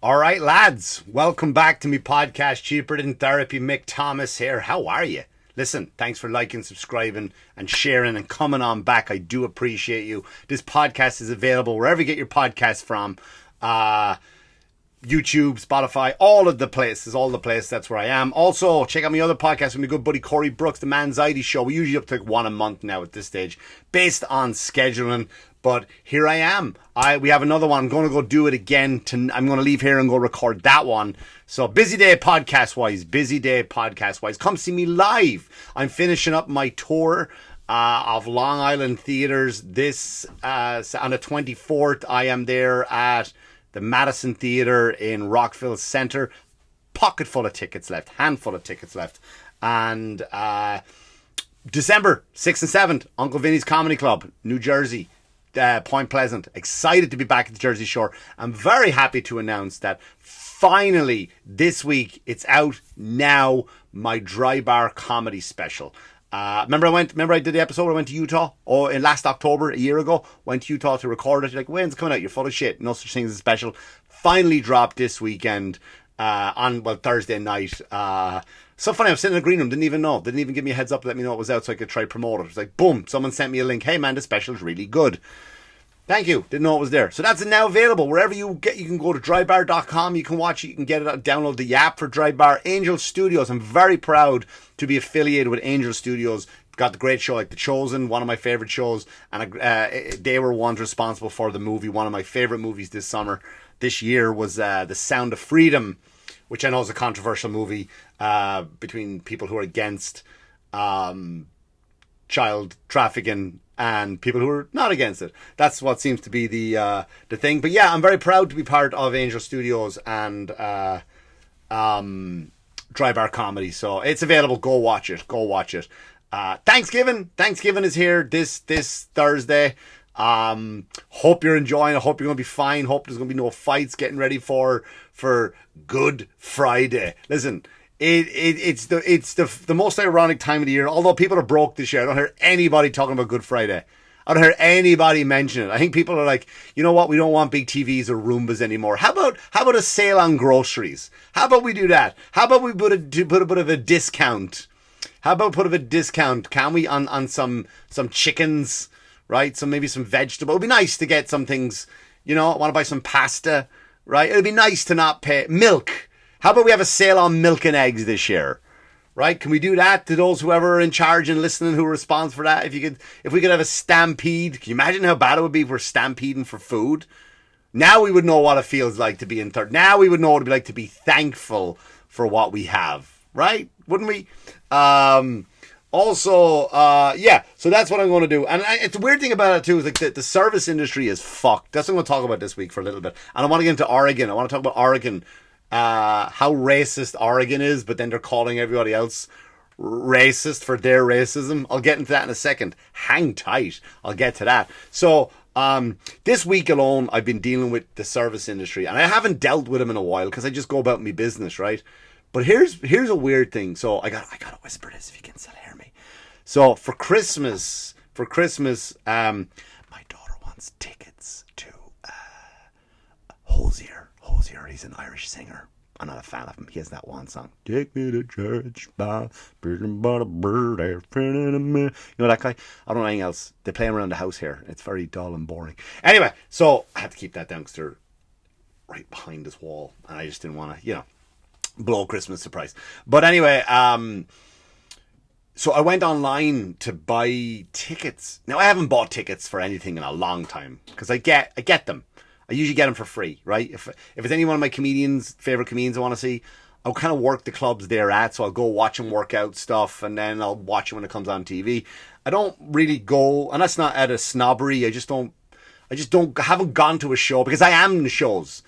All right, lads, welcome back to me podcast, Cheaper Than Therapy. Mick Thomas here. How are you? Listen, thanks for liking, subscribing, and sharing and coming on back. I do appreciate you. This podcast is available wherever you get your podcasts from. YouTube, Spotify, all the places. That's where I am. Also, check out my other podcast with my good buddy Corey Brooks, the Manxiety Show. We usually up to like one a month now at this stage, based on scheduling. But here I am. We have another one. I'm going to go do it again. I'm going to leave here and go record that one. So busy day podcast wise. Come see me live. I'm finishing up my tour of Long Island theaters. This on the 24th. I am there at the Madison Theatre in Rockville Centre. Handful of tickets left. And December 6th and 7th, Uncle Vinny's Comedy Club, New Jersey. Point Pleasant. Excited to be back at the Jersey Shore. I'm very happy to announce that finally this week it's out now, my Dry Bar comedy special. Remember I did the episode, I went to Utah in last October, a year ago, went to Utah to record it. You're like, when's it coming out? You're full of shit. No such thing as a special. Finally dropped this weekend on Thursday night. So funny, I was sitting in the green room, didn't even give me a heads up to let me know it was out so I could try promote it. It was like, boom, someone sent me a link. Hey man, the special's really good. Thank you. Didn't know it was there. So that's now available wherever you can go to drybar.com. You can watch it. You can get it. Download the app for Dry Bar. Angel Studios. I'm very proud to be affiliated with Angel Studios. Got the great show like The Chosen, one of my favorite shows, and they were ones responsible for the movie. One of my favorite movies this year was The Sound of Freedom, which I know is a controversial movie between people who are against child trafficking and people who are not against it. That's what seems to be the thing. But yeah, I'm very proud to be part of Angel Studios and Dry Bar Comedy. So it's available. Go watch it. Thanksgiving is here this Thursday. Hope you're enjoying. I hope you're going to be fine. Hope there's going to be no fights. Getting ready for Good Friday. Listen, it's the most ironic time of the year. Although people are broke this year, I don't hear anybody talking about Good Friday. I don't hear anybody mention it. I think people are like, you know what? We don't want big TVs or Roombas anymore. How about a sale on groceries? How about we do that? How about we put a bit of a discount? How about put a discount? Can we on some chickens, right? So maybe some vegetables. It'd be nice to get some things. You know, I want to buy some pasta, right? It'd be nice to not pay milk. How about we have a sale on milk and eggs this year? Right? Can we do that to those whoever are in charge and listening who responds for that? If we could have a stampede, can you imagine how bad it would be if we're stampeding for food? Now we would know what it feels like to be in third. Now we would know what it'd be like to be thankful for what we have. Right? Wouldn't we? Yeah. So that's what I'm going to do. And it's a weird thing about it too, is like the service industry is fucked. That's what I'm going to talk about this week for a little bit. And I want to get into Oregon. I want to talk about Oregon. How racist Oregon is, but then they're calling everybody else racist for their racism. I'll get into that in a second. Hang tight. I'll get to that. So, this week alone, I've been dealing with the service industry, and I haven't dealt with them in a while because I just go about my business, right? But here's a weird thing. So I gotta whisper this if you can still hear me. So for Christmas, my daughter wants tickets to Hozier. He's an Irish singer. I'm not a fan of him. He has that one song. Take me to church by about a bird. You know that guy? I don't know anything else. They play him around the house here. It's very dull and boring. Anyway, so I had to keep that down because they're right behind this wall. And I just didn't want to, blow Christmas surprise. But anyway, so I went online to buy tickets. Now, I haven't bought tickets for anything in a long time because I get them. I usually get them for free, right? If it's any one of my favorite comedians I want to see, I'll kind of work the clubs they're at, so I'll go watch them work out stuff, and then I'll watch it when it comes on TV. I don't really go, and that's not out of snobbery. I haven't gone to a show because I am shows.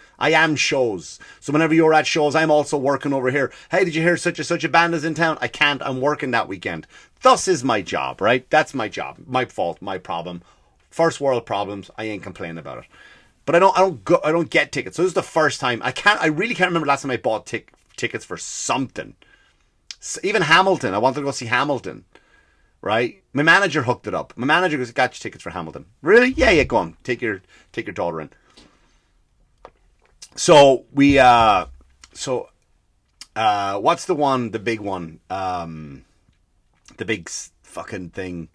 So whenever you're at shows, I'm also working over here. Hey, did you hear such a band is in town? I can't. I'm working that weekend. Thus is my job, right? That's my job. My fault. My problem. First world problems. I ain't complaining about it. But I don't get tickets. So this is the first time. I really can't remember last time I bought tickets for something. Even Hamilton. I wanted to go see Hamilton. Right? My manager hooked it up. My manager goes, got you tickets for Hamilton. Really? Yeah, go on. Take your daughter in. So what's the big one? The big fucking thing,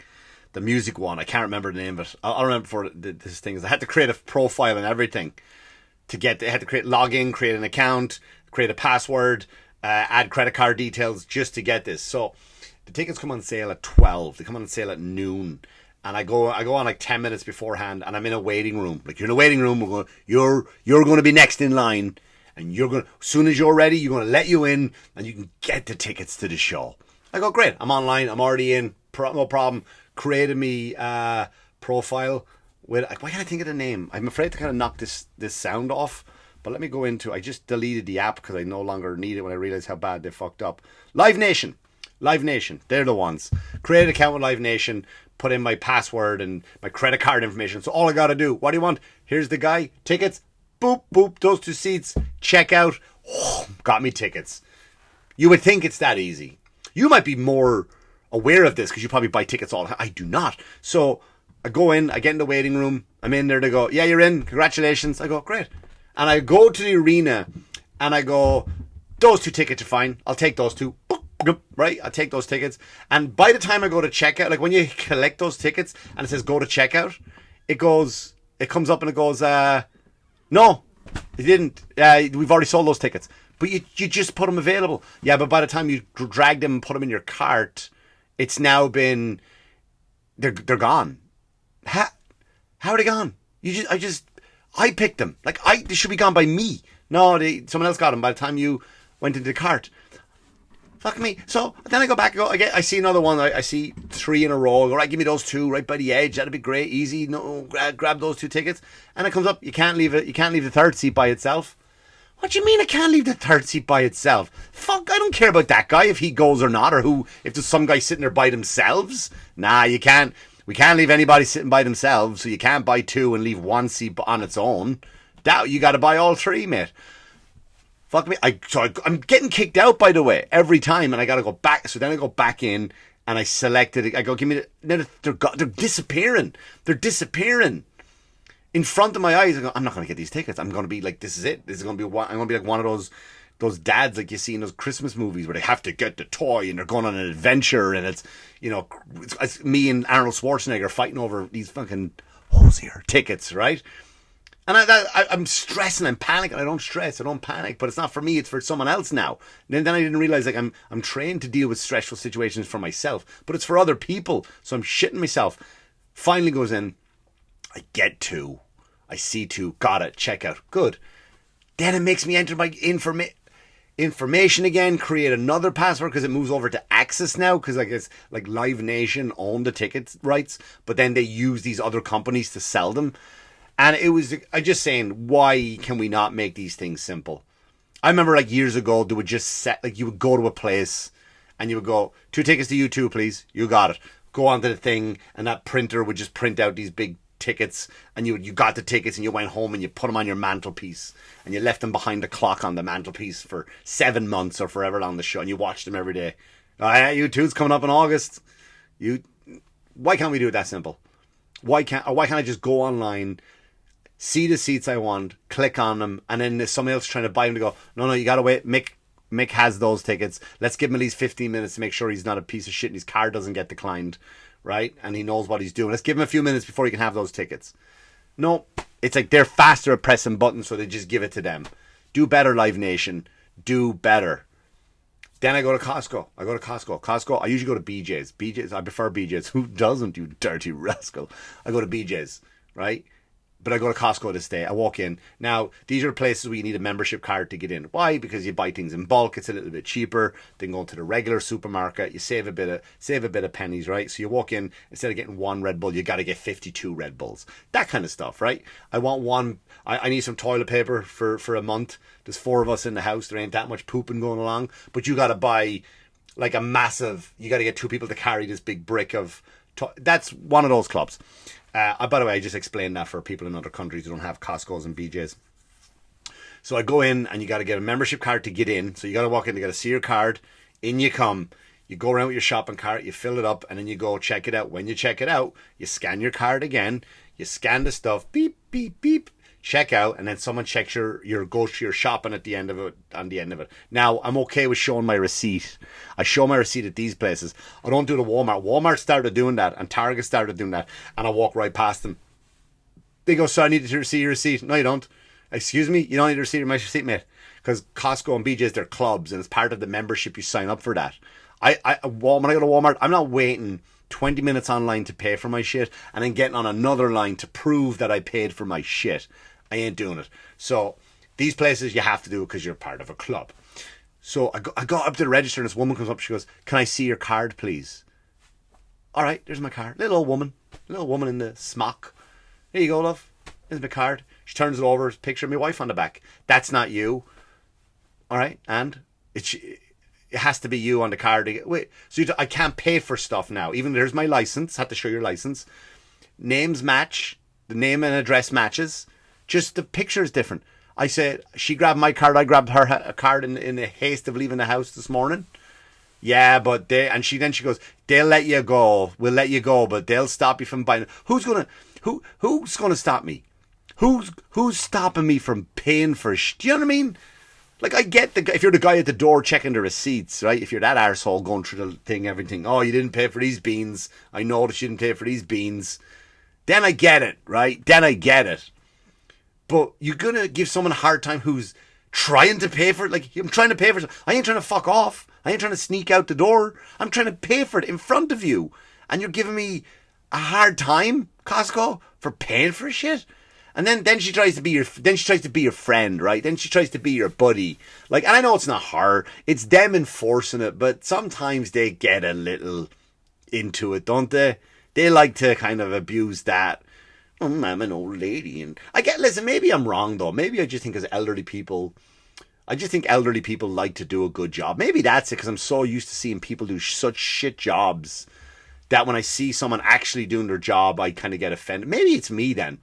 the music one. I can't remember the name of it. I'll remember for this thing. I had to create a profile and everything I had to log in, create an account, create a password, add credit card details just to get this. So the tickets come on sale at 12. They come on sale at noon. And I go on like 10 minutes beforehand, and I'm in a waiting room. Like, you're in a waiting room. You're going to be next in line, and as soon as you're ready, you're going to let you in, and you can get the tickets to the show. I go, great. I'm online. I'm already in. No problem. Created me profile with. Why can't I think of the name? I'm afraid to kind of knock this sound off. But let me go into. I just deleted the app because I no longer need it when I realized how bad they fucked up. Live Nation. They're the ones. Create an account with Live Nation. Put in my password and my credit card information. So all I got to do, what do you want? Here's the guy. Tickets. Boop, boop. Those 2 seats. Check out. Oh, got me tickets. You would think it's that easy. You might be more aware of this because you probably buy tickets all the time. I do not. So I go in. I get in the waiting room. I'm in there. They go, yeah, you're in. Congratulations. I go, great. And I go to the arena and I go, those 2 tickets are fine. I'll take those 2. Right, I take those tickets, and by the time I go to checkout, like when you collect those tickets and it says go to checkout, it comes up and it goes, no, it didn't. We've already sold those tickets, but you just put them available. Yeah, but by the time you drag them and put them in your cart, it's now been, they're gone. How are they gone? I picked them. Like they should be gone by me. No, someone else got them by the time you went into the cart. Fuck me. So then I go back. I see another one. I see 3 in a row. I go, right, give me those 2 right by the edge. That'd be great. Easy. No, grab those 2 tickets. And it comes up. You can't leave it. You can't leave the 3rd seat by itself. What do you mean I can't leave the 3rd seat by itself? Fuck, I don't care about that guy if he goes or not, or if there's some guy sitting there by themselves. Nah, you can't. We can't leave anybody sitting by themselves. So you can't buy 2 and leave 1 seat on its own. You got to buy all 3, mate. Fuck me. I'm getting kicked out, by the way, every time, and I gotta go back. So then I go back in and I selected it. I go, give me the. They're disappearing. They're disappearing in front of my eyes. I go, I'm not gonna get these tickets. I'm gonna be like, this is it. This is gonna be. I'm gonna be like one of those dads like you see in those Christmas movies where they have to get the toy and they're going on an adventure, and it's it's me and Arnold Schwarzenegger fighting over these fucking Hozier tickets, right? And I'm stressing, I'm panicking. I don't stress, I don't panic, but it's not for me, it's for someone else now. And then I didn't realize, like, I'm trained to deal with stressful situations for myself, but it's for other people. So I'm shitting myself. Finally goes in, I get 2, I see 2, got it, check out, good. Then it makes me enter my information again, create another password because it moves over to Access now, because I guess like Live Nation own the ticket rights, but then they use these other companies to sell them. And I just saying, why can we not make these things simple? I remember like years ago, they would just you would go to a place and you would go, 2 tickets to you 2, please. You got it. Go onto the thing and that printer would just print out these big tickets, and you got the tickets and you went home and you put them on your mantelpiece and you left them behind the clock on the mantelpiece for 7 months or forever long the show, and you watched them every day. Oh, yeah, U2's coming up in August. Why can't we do it that simple? Why can't I just go online, see the seats I want, click on them, and then there's somebody else trying to buy them to go, no, you gotta wait. Mick has those tickets. Let's give him at least 15 minutes to make sure he's not a piece of shit and his card doesn't get declined, right? And he knows what he's doing. Let's give him a few minutes before he can have those tickets. No, it's like they're faster at pressing buttons, so they just give it to them. Do better, Live Nation. Do better. Then I go to Costco. Costco, I usually go to BJ's. I prefer BJ's. Who doesn't, you dirty rascal? I go to BJ's, right? But I go to Costco this day. I walk in. Now, these are places where you need a membership card to get in. Why? Because you buy things in bulk. It's a little bit cheaper than going to the regular supermarket. You save a bit of pennies, right? So you walk in, instead of getting 1 Red Bull, you got to get 52 Red Bulls. That kind of stuff, right? I want one. I need some toilet paper for a month. There's 4 of us in the house. There ain't that much pooping going along. But you got to buy like a massive. You got to get 2 people to carry this big brick of. That's one of those clubs. By the way, I just explained that for people in other countries who don't have Costco's and BJ's. So I go in, and you got to get a membership card to get in. So you got to walk in, you got to see your card. In you come. You go around with your shopping cart, you fill it up, and then you go check it out. When you check it out, you scan your card again. You scan the stuff. Beep, beep, beep. check out, and then someone checks your goes to your shopping at the end of it. On the end of it, now I'm okay with showing my receipt. I show my receipt at these places. I don't do the Walmart. Walmart started doing that, and Target started doing that, and I walk right past them. They go, "So I need to see your receipt." No, you don't. Excuse me, you don't need to receipt my receipt, mate. Because Costco and BJ's, they're clubs, and it's part of the membership. You sign up for that. When I go to Walmart, I'm not waiting 20 minutes online to pay for my shit and then getting on another line to prove that I paid for my shit. I ain't doing it. So these places, you have to do it because you're part of a club. So I go up to the register, and this woman comes up. She goes, "Can I see your card, please?" All right, there's my card. Little old woman in the smock. Here you go, love. There's my card. She turns it over. Picture of my wife on the back. That's not you. All right, and it has to be you on the card. Wait, so I can't pay for stuff now. Even there's my license. Have to show your license. Names match. The name and address matches. Just the picture is different. I said, she grabbed my card. I grabbed her card in the haste of leaving the house this morning. Yeah, but she goes, "They'll let you go. We'll let you go, but they'll stop you from buying." Who's gonna stop me? Who's stopping me from paying for do you know what I mean? Like, I get if you're the guy at the door checking the receipts, right? If you're that arsehole going through the thing, everything. "Oh, you didn't pay for these beans. I noticed you didn't pay for these beans." Then I get it, right? Then I get it. But you're going to give someone a hard time who's trying to pay for it. Like, I'm trying to pay for it. I ain't trying to fuck off. I ain't trying to sneak out the door. I'm trying to pay for it in front of you. And you're giving me a hard time, Costco, for paying for shit. And then she tries to be your friend, right? Then she tries to be your buddy. Like, and I know it's not her. It's them enforcing it. But sometimes they get a little into it, don't they? They like to kind of abuse that. "I'm an old lady," and listen, maybe I'm wrong though. Maybe I just think elderly people like to do a good job. Maybe that's it, because I'm so used to seeing people do such shit jobs that when I see someone actually doing their job, I kind of get offended. Maybe it's me then.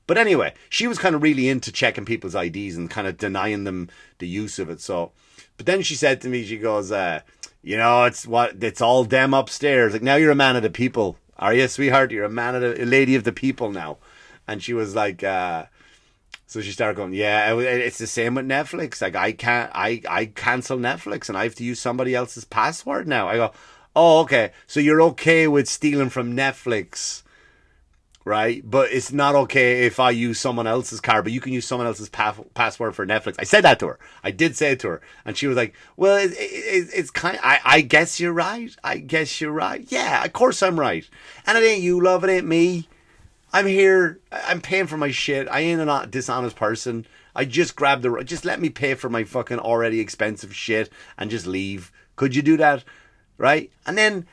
But anyway, she was kind of really into checking people's IDs and kind of denying them the use of it. So, but then she said to me, she goes, "It's all them upstairs. Like, now you're a man of the people. Are you, sweetheart? You're a lady of the people now." And she was like, so she started going, "Yeah, it's the same with Netflix. Like, I cancel Netflix and I have to use somebody else's password now." I go, "Oh, okay. So you're okay with stealing from Netflix, right? But it's not okay if I use someone else's card, but you can use someone else's password for Netflix." I said that to her. I did say it to her. And she was like, "Well, it's kind of, I guess you're right. I guess you're right. Yeah, of course I'm right. And it ain't you, love. It ain't me. I'm here. I'm paying for my shit. I ain't a dishonest person. I just just let me pay for my fucking already expensive shit and just leave. Could you do that?" Right? And then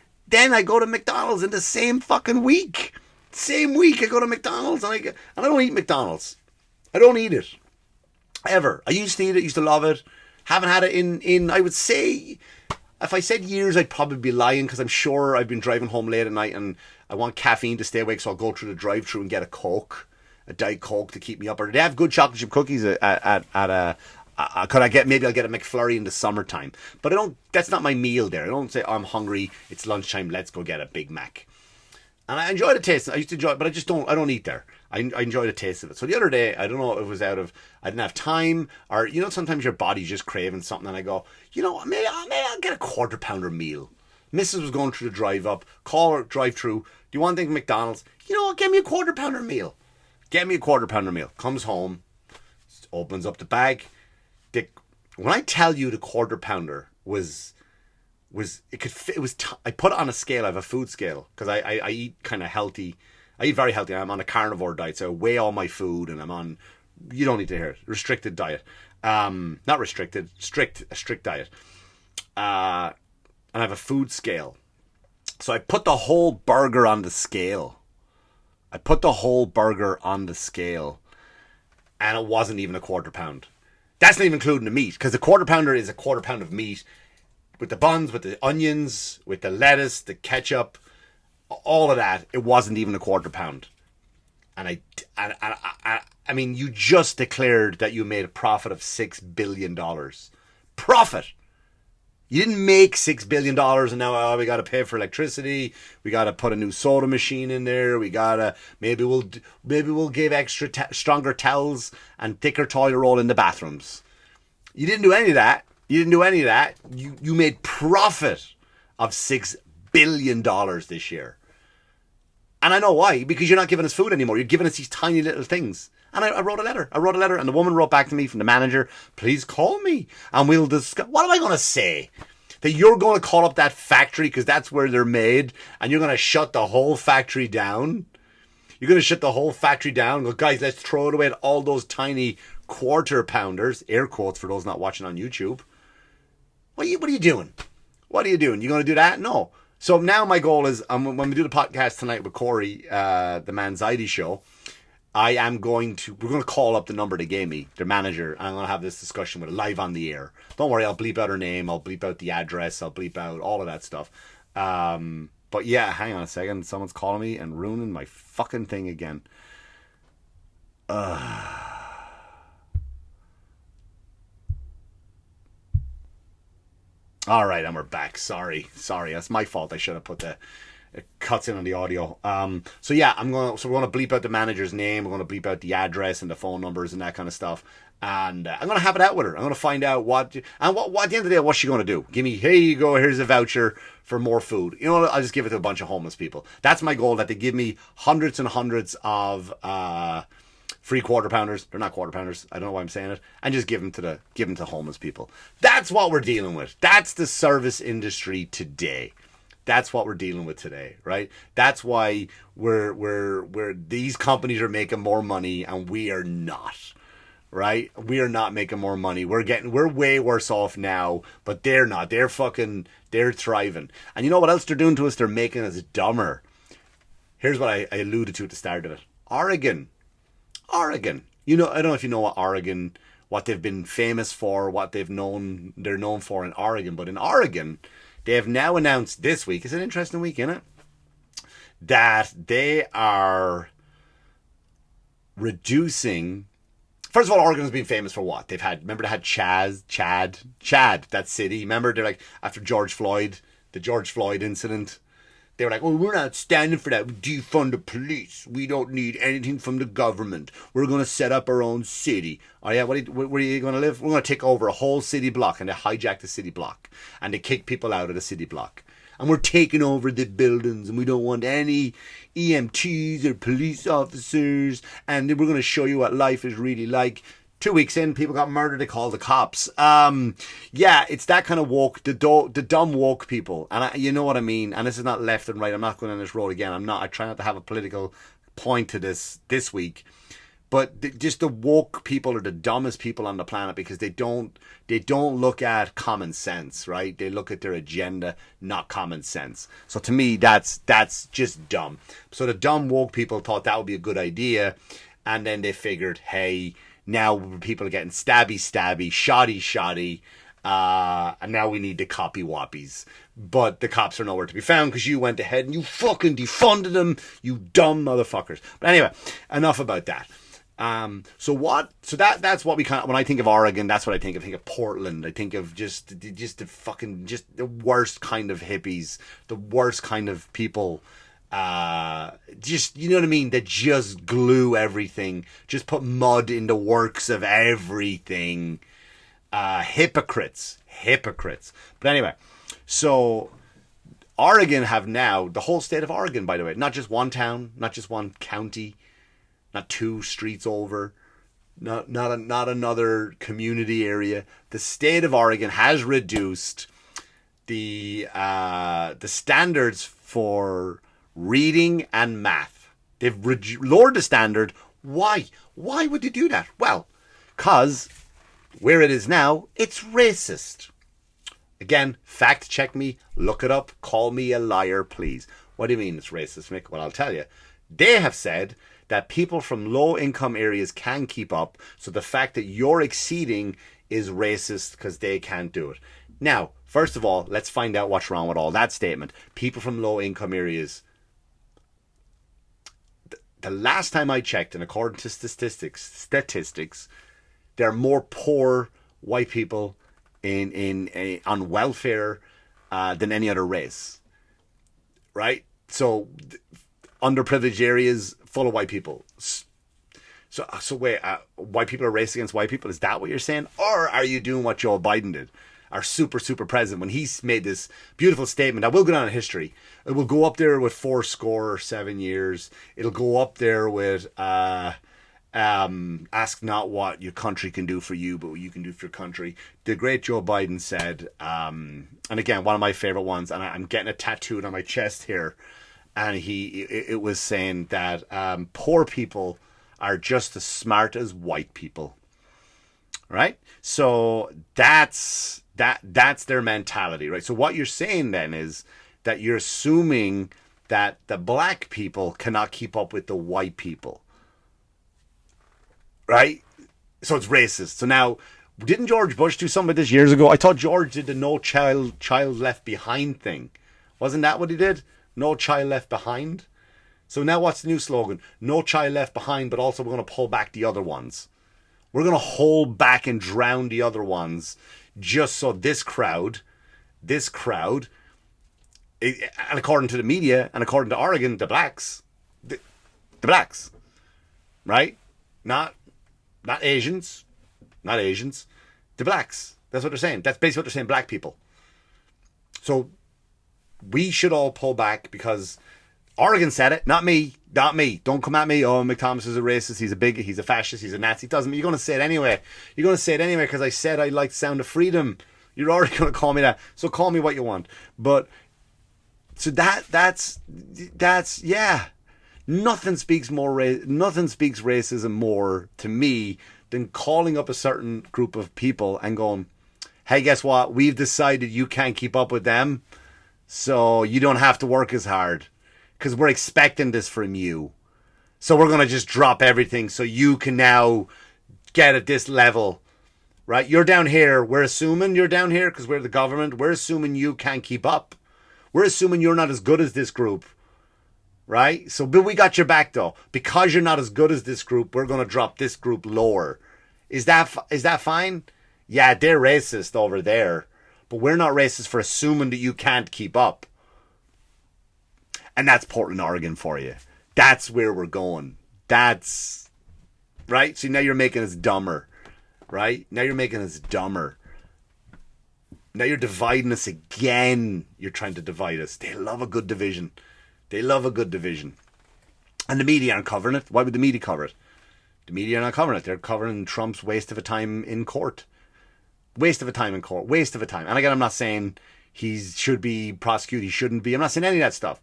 I go to McDonald's in the same fucking week. Same week I go to McDonald's, and I don't eat McDonald's. I don't eat it. Ever. I used to eat it, used to love it. Haven't had it in I would say, if I said years, I'd probably be lying, because I'm sure I've been driving home late at night and I want caffeine to stay awake, so I'll go through the drive-thru and get a Diet Coke to keep me up. Or they have good chocolate chip cookies maybe I'll get a McFlurry in the summertime. But that's not my meal there. I don't say, "Oh, I'm hungry, it's lunchtime, let's go get a Big Mac." And I enjoy the taste. I used to enjoy it, but I don't eat there. I enjoy the taste of it. So the other day, I don't know if it was I didn't have time, or, sometimes your body's just craving something, and I go, maybe I'll get a quarter pounder meal. Mrs. was going through the drive through. "Do you want anything from McDonald's?" "Get me a quarter pounder meal." Get me a quarter pounder meal. Comes home, opens up the bag. When I tell you the quarter pounder I put it on a scale. I have a food scale, because I eat kind of healthy. I eat very healthy. I'm on a carnivore diet, so I weigh all my food, and I'm on, you don't need to hear it, restricted diet. Not restricted, a strict diet. And I have a food scale. So I put the whole burger on the scale. And it wasn't even a quarter pound. That's not even including the meat, because the quarter pounder is a quarter pound of meat, with the buns, with the onions, with the lettuce, the ketchup, all of that. It wasn't even a quarter pound. And I mean, you just declared that you made a profit of $6 billion. Profit! You didn't make $6 billion and now we got to pay for electricity. We got to put a new soda machine in there. We got to maybe we'll give extra stronger towels and thicker toilet roll in the bathrooms. You didn't do any of that. You made profit of $6 billion this year. And I know why, because you're not giving us food anymore. You're giving us these tiny little things. And I wrote a letter. And the woman wrote back to me from the manager, please call me and we'll discuss. What am I going to say? That you're going to call up that factory because that's where they're made and you're going to shut the whole factory down? You're going to shut the whole factory down and go, guys, let's throw it away at all those tiny quarter pounders, air quotes for those not watching on YouTube. What are you doing? What are you doing? You going to do that? No. So now my goal is, when we do the podcast tonight with Corey, the Manziety show, we're going to call up the number they gave me, their manager, and I'm going to have this discussion with her live on the air. Don't worry, I'll bleep out her name, I'll bleep out the address, I'll bleep out all of that stuff. But yeah, hang on a second, someone's calling me and ruining my fucking thing again. All right, and we're back. Sorry, that's my fault. I should have put it cuts in on the audio. So yeah, we're gonna bleep out the manager's name. We're gonna bleep out the address and the phone numbers and that kind of stuff. And I'm gonna have it out with her. I'm gonna find out what at the end of the day, what's she gonna do? Give me, here you go. Here's a voucher for more food. You know what? I'll just give it to a bunch of homeless people. That's my goal. That they give me hundreds and hundreds of free quarter pounders. They're not quarter pounders. I don't know why I'm saying it. And just give them to homeless people. That's what we're dealing with. That's the service industry today. That's what we're dealing with today, right? That's why we're these companies are making more money and we are not, right? We are not making more money. We're way worse off now, but they're not. They're thriving. And you know what else they're doing to us? They're making us dumber. Here's what I alluded to at the start of it. Oregon. You know, I don't know if you know what they've been famous for, they're known for in Oregon, but in Oregon, they have now announced this week, it's an interesting week, isn't it? That they are reducing. First of all, Oregon's been famous for what? They had Chad, that city. Remember, they're like, after the George Floyd incident, they were like, well, we're not standing for that. We defund the police. We don't need anything from the government. We're going to set up our own city. Oh, yeah, where are you going to live? We're going to take over a whole city block. And they hijack the city block. And they kick people out of the city block. And we're taking over the buildings. And we don't want any EMTs or police officers. And we're going to show you what life is really like. 2 weeks in, people got murdered. They called the cops. Yeah, it's that kind of woke, the dumb woke people, and you know what I mean. And this is not left and right. I'm not going on this road again. I try not to have a political point to this week, but just the woke people are the dumbest people on the planet because they don't look at common sense, right? They look at their agenda, not common sense. So to me, that's just dumb. So the dumb woke people thought that would be a good idea, and then they figured, hey, now people are getting stabby, shoddy, and now we need the copy whoppies. But the cops are nowhere to be found because you went ahead and you fucking defunded them, you dumb motherfuckers. But anyway, enough about that. So that's what we kind of, when I think of Oregon, that's what I think of. I think of Portland. I think of just the worst kind of hippies, the worst kind of people. Just, you know what I mean, that just glue everything, just put mud in the works of everything. Hypocrites. But anyway, so Oregon have now, the whole state of Oregon, by the way, not just one town, not just one county, not 2 streets over, not another community area. The state of Oregon has reduced the standards for reading and math. They've lowered the standard. Why? Why would they do that? Well, because where it is now, it's racist. Again, fact check me, look it up, call me a liar, please. What do you mean it's racist, Mick? Well, I'll tell you. They have said that people from low income areas can keep up, so the fact that you're exceeding is racist because they can't do it. Now, first of all, let's find out what's wrong with all that statement. People from low income areas. The last time I checked, and according to statistics, there are more poor white people on welfare than any other race, right? So underprivileged areas full of white people. So wait, white people are racist against white people? Is that what you're saying? Or are you doing what Joe Biden did? Our super president, when he made this beautiful statement that will go down in history. It will go up there with 7 years. It'll go up there with ask not what your country can do for you, but what you can do for your country. The great Joe Biden said, and again, one of my favorite ones, and I'm getting it tattooed on my chest here, and it was saying that poor people are just as smart as white people. Right? So that's their mentality, right? So what you're saying then is that you're assuming that the black people cannot keep up with the white people. Right? So it's racist. So now, didn't George Bush do something like this years ago? I thought George did the no child left behind thing. Wasn't that what he did? No child left behind? So now what's the new slogan? No child left behind, but also we're going to pull back the other ones. We're going to hold back and drown the other ones just so this crowd, and according to the media and according to Oregon, the blacks, right? Not Asians, the blacks. That's what they're saying. That's basically what they're saying, black people. So we should all pull back because Oregon said it, not me. Don't come at me. Oh, McDonalds is a racist. He's a fascist. He's a Nazi. It doesn't. You're going to say it anyway. You're going to say it anyway because I said I like the sound of freedom. You're already going to call me that. So call me what you want. But so that's yeah. Nothing speaks racism more to me than calling up a certain group of people and going, "Hey, guess what? We've decided you can't keep up with them, so you don't have to work as hard." Because we're expecting this from you. So we're going to just drop everything so you can now get at this level. Right? You're down here. We're assuming you're down here because we're the government. We're assuming you can't keep up. We're assuming you're not as good as this group. Right? So, but we got your back though. Because you're not as good as this group, we're going to drop this group lower. Is that fine? Yeah, they're racist over there. But we're not racist for assuming that you can't keep up. And that's Portland, Oregon for you. That's where we're going. That's right. So now you're making us dumber, right? Now you're making us dumber. Now you're dividing us again. You're trying to divide us. They love a good division. And the media aren't covering it. Why would the media cover it? The media are not covering it. They're covering Trump's waste of a time in court. Waste of a time. And again, I'm not saying he should be prosecuted. He shouldn't be. I'm not saying any of that stuff.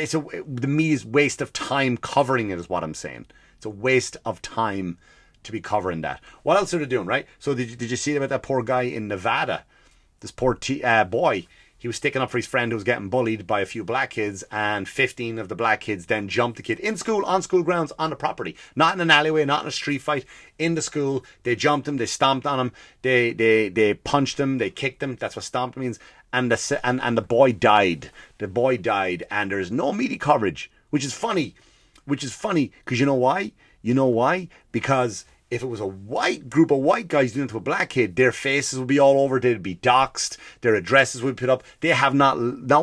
So the media's waste of time covering it is what I'm saying. It's a waste of time to be covering that. What else are they doing, right? So did you see about that poor guy in Nevada? This poor boy. He was sticking up for his friend who was getting bullied by a few black kids, and 15 of the black kids then jumped the kid in school, on school grounds, on the property. Not in an alleyway, not in a street fight. In the school, they jumped him, they stomped on him, they punched him, they kicked him. That's what stomp means. And the boy died. And there's no media coverage, which is funny because you know why? Because if it was a white group of white guys doing it to a black kid, their faces would be all over. They'd be doxxed. Their addresses would be put up. They have not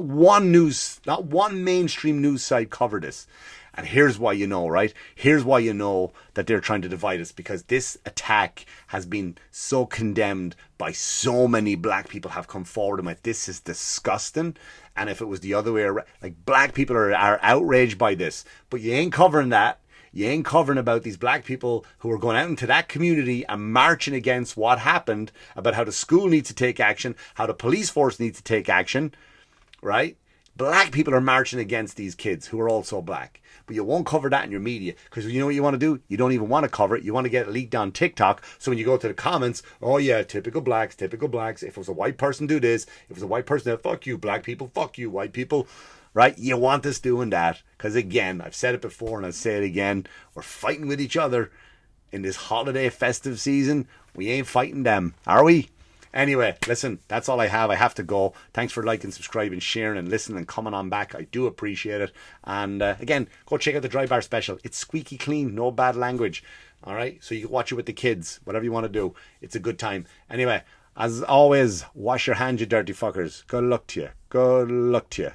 one mainstream news site covered this. And here's why you know, right? Here's why you know that they're trying to divide us, because this attack has been so condemned by so many black people have come forward and like, this is disgusting. And if it was the other way around, like black people are outraged by this, but you ain't covering that. You ain't covering about these black people who are going out into that community and marching against what happened, about how the school needs to take action, how the police force needs to take action, right? Black people are marching against these kids who are also black. But you won't cover that in your media because you know what you want to do? You don't even want to cover it. You want to get it leaked on TikTok. So when you go to the comments, oh yeah, typical blacks. If it was a white person, do this. If it was a white person, fuck you, black people, fuck you, white people. Right? You want us doing that. Because again, I've said it before and I'll say it again. We're fighting with each other in this holiday festive season. We ain't fighting them, are we? Anyway, listen, that's all I have. I have to go. Thanks for liking, subscribing, sharing, and listening and coming on back. I do appreciate it. And again, go check out the Dry Bar special. It's squeaky clean, no bad language. All right? So you can watch it with the kids, whatever you want to do. It's a good time. Anyway, As always, wash your hands, you dirty fuckers. Good luck to you. Good luck to you.